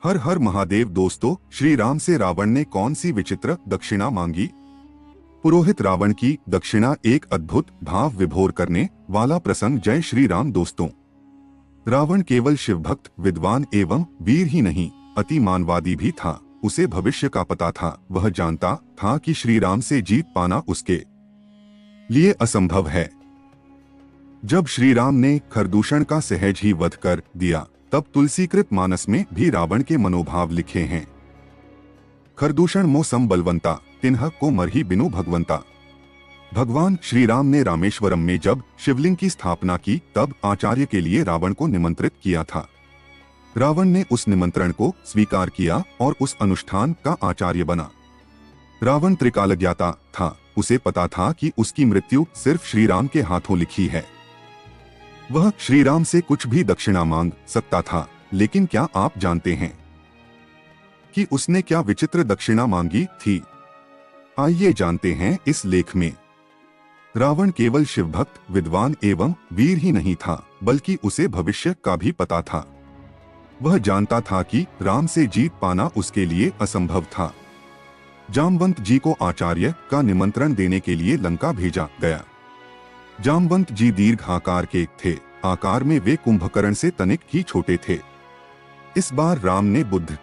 हर हर महादेव। दोस्तों, श्री राम से रावण ने कौन सी विचित्र दक्षिणा मांगी? पुरोहित रावण की दक्षिणा एक अद्भुत भाव विभोर करने वाला प्रसंग। जय श्री राम। दोस्तों, रावण केवल शिवभक्त, विद्वान एवं वीर ही नहीं, अति मानवादी भी था। उसे भविष्य का पता था। वह जानता था कि श्री राम से जीत पाना उसके लिए असंभव है। जब श्री राम ने खरदूषण का सहज ही वध कर दिया, तब तुलसीकृत मानस में भी रावण के मनोभाव लिखे हैं। खरदूषण मोसम बलवंता, तिन्ह को मरही बिनु भगवंता। भगवान श्री राम ने रामेश्वरम में जब शिवलिंग की स्थापना की, तब आचार्य के लिए रावण को निमंत्रित किया था। रावण ने उस निमंत्रण को स्वीकार किया और उस अनुष्ठान का आचार्य बना। रावण त्रिकालज्ञाता था। उसे पता था कि उसकी मृत्यु सिर्फ श्री राम के हाथों लिखी है। वह श्री राम से कुछ भी दक्षिणा मांग सकता था, लेकिन क्या आप जानते हैं कि उसने क्या विचित्र दक्षिणा मांगी थी? आइए जानते हैं इस लेख में। रावण केवल शिवभक्त, विद्वान एवं वीर ही नहीं था, बल्कि उसे भविष्य का भी पता था। वह जानता था कि राम से जीत पाना उसके लिए असंभव था। जामवंत जी को आचार्य का निमंत्रण देने के लिए लंका भेजा गया। जामवंत जी दीर्घ आकार के थे। आकार में वे कुंभकर्ण से तनिक ही छोटे थे। इस बार राम ने बुद्ध,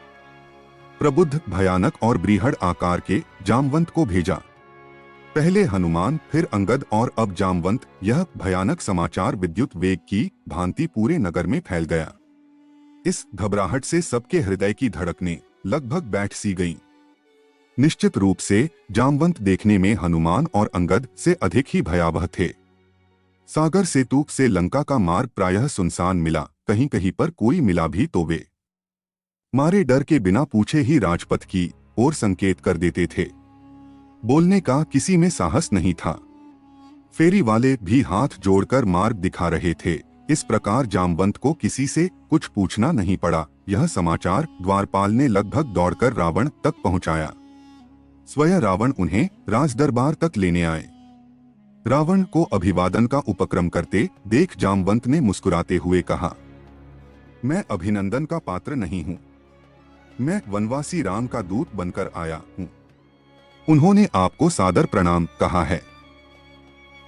प्रबुद्ध, भयानक और बृहद आकार के जामवंत को भेजा। पहले हनुमान, फिर अंगद और अब जामवंत। यह भयानक समाचार विद्युत वेग की भांति पूरे नगर में फैल गया। इस घबराहट से सबके हृदय की धड़कनें लगभग बैठ सी गईं। निश्चित रूप से जामवंत देखने में हनुमान और अंगद से अधिक ही भयावह थे। सागर सेतु से लंका का मार्ग प्रायः सुनसान मिला। कहीं कहीं पर कोई मिला भी तो वे मारे डर के बिना पूछे ही राजपथ की ओर संकेत कर देते थे। बोलने का किसी में साहस नहीं था। फेरी वाले भी हाथ जोड़कर मार्ग दिखा रहे थे। इस प्रकार जामवंत को किसी से कुछ पूछना नहीं पड़ा। यह समाचार द्वारपाल ने लगभग दौड़कर रावण तक पहुंचाया। स्वयं रावण उन्हें राजदरबार तक लेने आए। रावण को अभिवादन का उपक्रम करते देख जामवंत ने मुस्कुराते हुए कहा, मैं अभिनंदन का पात्र नहीं हूँ। मैं वनवासी राम का दूत बनकर आया हूँ। उन्होंने आपको सादर प्रणाम कहा है।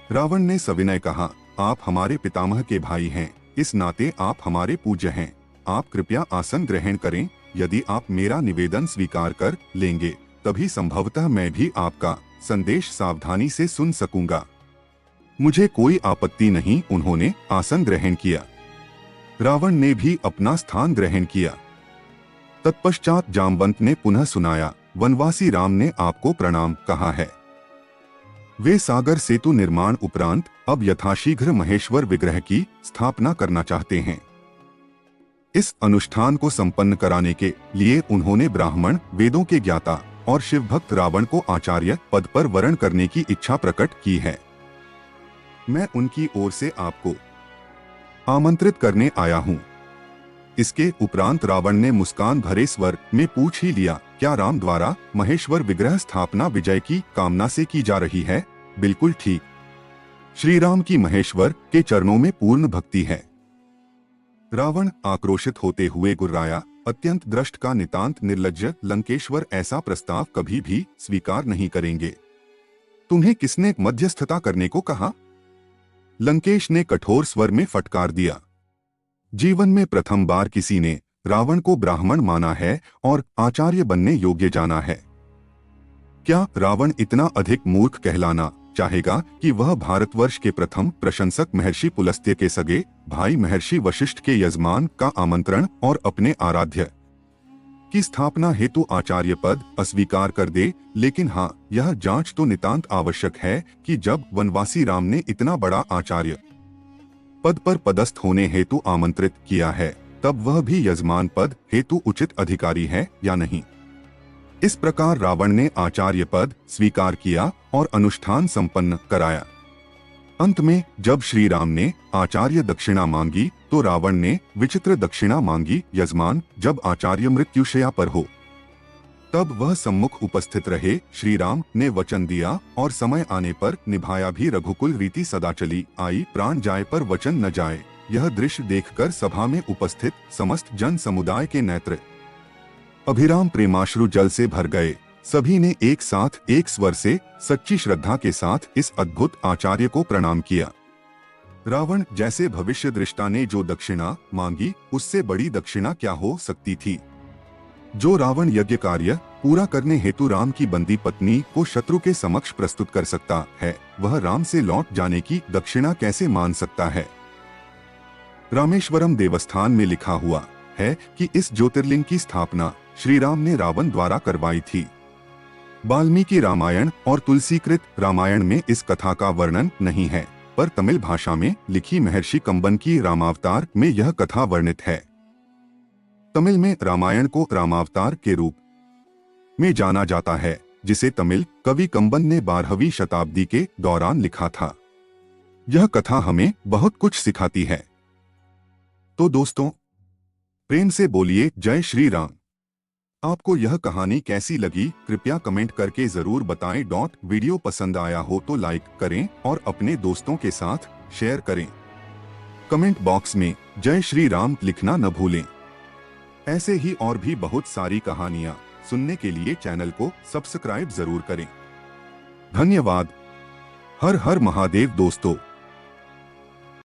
रावण ने सविनय कहा, आप हमारे पितामह के भाई हैं, इस नाते आप हमारे पूज्य हैं। आप कृपया आसन ग्रहण करें। यदि आप मेरा निवेदन स्वीकार कर लेंगे, तभी संभवतः मैं भी आपका संदेश सावधानी से सुन सकूंगा। मुझे कोई आपत्ति नहीं। उन्होंने आसन ग्रहण किया। रावण ने भी अपना स्थान ग्रहण किया। तत्पश्चात जामवंत ने पुनः सुनाया, वनवासी राम ने आपको प्रणाम कहा है। वे सागर सेतु निर्माण उपरांत अब यथाशीघ्र महेश्वर विग्रह की स्थापना करना चाहते हैं। इस अनुष्ठान को संपन्न कराने के लिए उन्होंने ब्राह्मण, वेदों के ज्ञाता और शिवभक्त रावण को आचार्य पद पर वरण करने की इच्छा प्रकट की है। मैं उनकी ओर से आपको आमंत्रित करने आया हूँ। इसके उपरांत रावण ने मुस्कान भरे स्वर में पूछ ही लिया, क्या राम द्वारा महेश्वर विग्रह स्थापना विजय की कामना से की जा रही है? बिल्कुल ठीक। श्री राम की महेश्वर के चरणों में पूर्ण भक्ति है। रावण आक्रोशित होते हुए गुर्राया, अत्यंत दृष्ट का नितांत निर्लज्ज लंकेश्वर ऐसा प्रस्ताव कभी भी स्वीकार नहीं करेंगे। तुम्हें किसने मध्यस्थता करने को कहा? लंकेश ने कठोर स्वर में फटकार दिया। जीवन में प्रथम बार किसी ने रावण को ब्राह्मण माना है और आचार्य बनने योग्य जाना है। क्या रावण इतना अधिक मूर्ख कहलाना चाहेगा कि वह भारतवर्ष के प्रथम प्रशंसक महर्षि पुलस्त्य के सगे भाई महर्षि वशिष्ठ के यजमान का आमंत्रण और अपने आराध्य की स्थापना हेतु आचार्य पद अस्वीकार कर दे? लेकिन हाँ, यह जांच तो नितांत आवश्यक है कि जब वनवासी राम ने इतना बड़ा आचार्य पद पर पदस्थ होने हेतु आमंत्रित किया है, तब वह भी यजमान पद हेतु उचित अधिकारी है या नहीं। इस प्रकार रावण ने आचार्य पद स्वीकार किया और अनुष्ठान संपन्न कराया। अंत में जब श्री राम ने आचार्य दक्षिणा मांगी, तो रावण ने विचित्र दक्षिणा मांगी। यजमान, जब आचार्य मृत्युशया पर हो, तब वह सम्मुख उपस्थित रहे। श्री राम ने वचन दिया और समय आने पर निभाया भी। रघुकुल रीति सदा चली आई, प्राण जाए पर वचन न जाए। यह दृश्य देखकर सभा में उपस्थित समस्त जन समुदाय के नेत्र अभिराम प्रेमाश्रु जल से भर गए। सभी ने एक साथ एक स्वर से सच्ची श्रद्धा के साथ इस अद्भुत आचार्य को प्रणाम किया। रावण जैसे भविष्य दृष्टा ने जो दक्षिणा मांगी, उससे बड़ी दक्षिणा क्या हो सकती थी। जो रावण यज्ञ कार्य पूरा करने हेतु राम की बंदी पत्नी को शत्रु के समक्ष प्रस्तुत कर सकता है, वह राम से लौट जाने की दक्षिणा कैसे मान सकता है। रामेश्वरम देवस्थान में लिखा हुआ है कि इस ज्योतिर्लिंग की स्थापना श्री राम ने रावण द्वारा करवाई थी। वाल्मीकि रामायण और तुलसीकृत रामायण में इस कथा का वर्णन नहीं है, पर तमिल भाषा में लिखी महर्षि कंबन की रामावतार में यह कथा वर्णित है। तमिल में रामायण को रामावतार के रूप में जाना जाता है, जिसे तमिल कवि कंबन ने 12वीं शताब्दी के दौरान लिखा था। यह कथा हमें बहुत कुछ सिखाती है। तो दोस्तों, प्रेम से बोलिए जय श्री राम। आपको यह कहानी कैसी लगी कृपया कमेंट करके जरूर बताएं। वीडियो पसंद आया हो तो लाइक करें और अपने दोस्तों के साथ शेयर करें। कमेंट बॉक्स में जय श्री राम लिखना न भूलें। ऐसे ही और भी बहुत सारी कहानियां सुनने के लिए चैनल को सब्सक्राइब जरूर करें। धन्यवाद। हर हर महादेव दोस्तों।